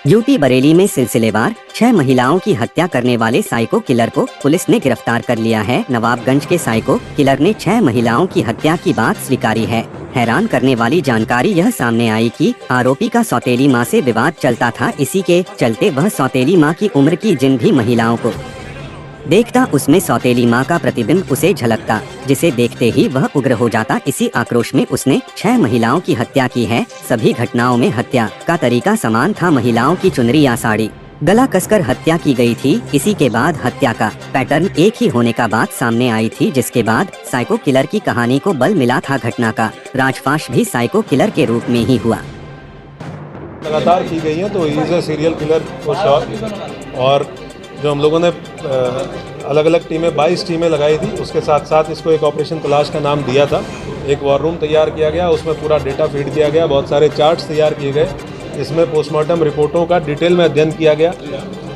UP Bareilly में सिलसिलेवार 6 महिलाओं की हत्या करने वाले साइको किलर को पुलिस ने गिरफ्तार कर लिया है। नवाबगंज के साइको किलर ने 6 महिलाओं की हत्या की बात स्वीकारी है। हैरान करने वाली जानकारी यह सामने आई कि आरोपी का सौतेली मां से विवाद चलता था। इसी के चलते वह सौतेली मां की उम्र की जिन भी महिलाओं को देखता उसमें सौतेली मां का प्रतिबिंब उसे झलकता, जिसे देखते ही वह उग्र हो जाता। इसी आक्रोश में उसने 6 महिलाओं की हत्या की है। सभी घटनाओं में हत्या का तरीका समान था। महिलाओं की चुनरी या साड़ी गला कसकर हत्या की गई थी। इसी के बाद हत्या का पैटर्न एक ही होने का बात सामने आई थी, जिसके बाद साइको किलर की कहानी को बल मिला था। घटना का राजफाश भी साइको किलर के रूप में ही हुआ। लगातार की गई है तो is a serial killer for sure. और जो हम लोगों ने अलग अलग टीमें 22 टीमें लगाई थी, उसके साथ साथ इसको एक ऑपरेशन तलाश का नाम दिया था। एक वॉर रूम तैयार किया गया, उसमें पूरा डेटा फीड किया गया, बहुत सारे चार्ट्स तैयार किए गए। इसमें पोस्टमार्टम रिपोर्टों का डिटेल में अध्ययन किया गया।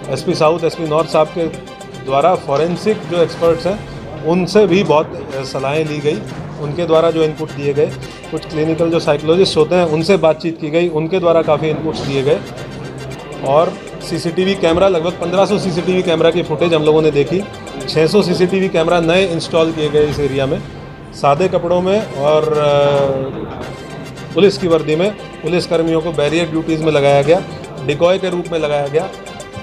एसपी साउथ, एसपी नॉर्थ साहब के द्वारा फॉरेंसिक जो एक्सपर्ट्स हैं उनसे भी बहुत सलाहें ली गई। उनके द्वारा जो इनपुट दिए गए, कुछ क्लिनिकल जो साइकोलॉजिस्ट होते हैं उनसे बातचीत की गई, उनके द्वारा काफ़ी इनपुट्स दिए गए। और सीसीटीवी कैमरा, लगभग 1500 सीसीटीवी कैमरा की फुटेज हम लोगों ने देखी। 600 सीसीटीवी कैमरा नए इंस्टॉल किए गए इस एरिया में। सादे कपड़ों में और पुलिस की वर्दी में पुलिस कर्मियों को बैरियर ड्यूटीज़ में लगाया गया, डिकॉय के रूप में लगाया गया।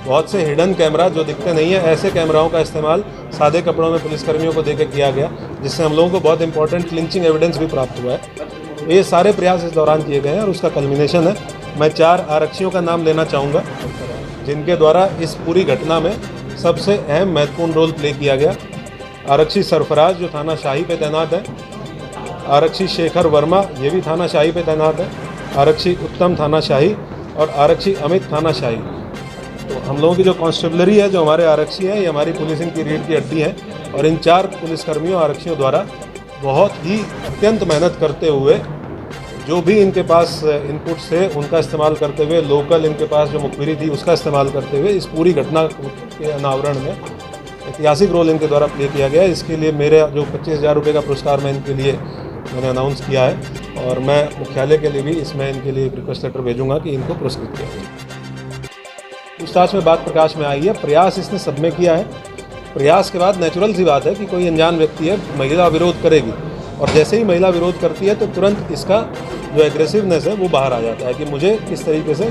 बहुत से हिडन कैमरा जो दिखते नहीं है, ऐसे कैमराओं का इस्तेमाल सादे कपड़ों में पुलिसकर्मियों को देकर किया गया, जिससे हम लोगों को बहुत इंपॉर्टेंट क्लिंचिंग एविडेंस भी प्राप्त हुआ है। ये सारे प्रयास इस दौरान किए गए हैं और उसका कल्मिनेशन है। मैं 4 आरक्षियों का नाम लेना चाहूँगा जिनके द्वारा इस पूरी घटना में सबसे अहम महत्वपूर्ण रोल प्ले किया गया। आरक्षी सरफराज जो थाना शाही पे तैनात है, आरक्षी शेखर वर्मा ये भी थाना शाही पे तैनात है, आरक्षी उत्तम थाना शाही और आरक्षी अमित थाना शाही। तो हम लोगों की जो कांस्टेबलरी है, जो हमारे आरक्षी हैं, ये हमारी पुलिसिंग की रीढ़ की हड्डी है। और इन 4 पुलिसकर्मियों आरक्षियों द्वारा बहुत ही अत्यंत मेहनत करते हुए जो भी इनके पास इनपुट्स थे उनका इस्तेमाल करते हुए, लोकल इनके पास जो मुखबिरी थी उसका इस्तेमाल करते हुए इस पूरी घटना के अनावरण में ऐतिहासिक रोल इनके द्वारा प्ले किया गया है। इसके लिए मेरे जो 25,000 रुपये का पुरस्कार मैं इनके लिए मैंने अनाउंस किया है और मैं मुख्यालय के लिए भी इसमें इनके लिए एक रिक्वेस्ट लेटर भेजूंगा कि इनको पुरस्कृत किया जाए। पूछताछ में बात प्रकाश में आई है, प्रयास इसने सब में किया है। प्रयास के बाद नेचुरल सी बात है कि कोई अनजान व्यक्ति है, महिला विरोध करेगी और जैसे ही महिला विरोध करती है तो तुरंत इसका जो एग्रेसिवनेस है वो बाहर आ जाता है कि मुझे किस तरीके से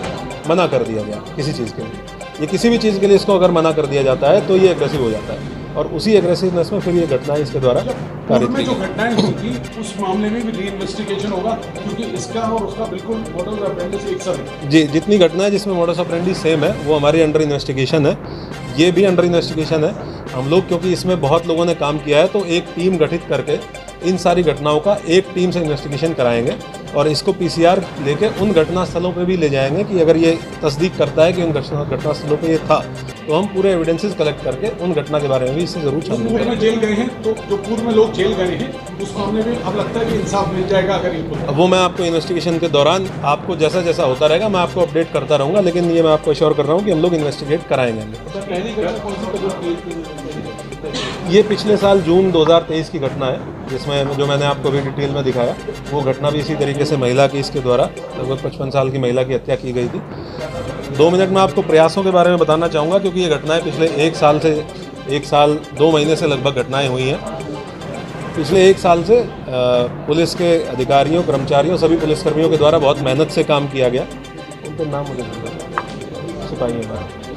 मना कर दिया गया किसी चीज़ के लिए। ये किसी भी चीज़ के लिए इसको अगर मना कर दिया जाता है तो ये एग्रेसिव हो जाता है और उसी एग्रेसिवनेस में फिर ये घटनाएं इसके द्वारा कारित की। जो घटनाएं हुई थी उस मामले में भी री इन्वेस्टिगेशन होगा क्योंकि इसका और उसका बिल्कुल मॉडल ऑपरेंडी एक सा है। जी, जितनी घटनाएं जिसमें मॉडस ऑपरेंडी सेम है वो हमारी अंडर इन्वेस्टिगेशन है। ये भी अंडर इन्वेस्टिगेशन है। हम लोग क्योंकि इसमें बहुत लोगों ने काम किया है तो एक टीम गठित करके इन सारी घटनाओं का एक टीम से इन्वेस्टिगेशन कराएंगे और इसको पीसीआर लेके उन घटना स्थलों पे भी ले जाएंगे कि अगर ये तस्दीक करता है कि उन घटना स्थलों पे ये था तो हम पूरे एविडेंसेस कलेक्ट करके उन घटना के बारे में भी इससे जरूर छानबीन पूर्व में जेल गए हैं तो जो पूर्व में लोग जेल गए हैं उस मामले में अब लगता है कि इंसाफ मिल जाएगा अगर इनको। वो मैं आपको इन्वेस्टिगेशन के दौरान आपको जैसा जैसा होता रहेगा मैं आपको अपडेट करता रहूँगा, लेकिन ये मैं आपको अश्योर कर रहा हूँ कि हम लोग इन्वेस्टिगेट कराएंगे। ये पिछले साल जून 2023 की घटना है जिसमें जो मैंने आपको भी डिटेल में दिखाया, वो घटना भी इसी तरीके से महिला की इसके द्वारा लगभग 55 साल की महिला की हत्या की गई थी। 2 मिनट में आपको प्रयासों के बारे में बताना चाहूँगा क्योंकि ये घटनाएं पिछले 1 साल 2 महीने से लगभग घटनाएं हुई हैं। पिछले 1 साल से पुलिस के अधिकारियों, कर्मचारियों, सभी पुलिसकर्मियों के द्वारा बहुत मेहनत से काम किया गया। उनके नाम मुझे सिपाही हैं।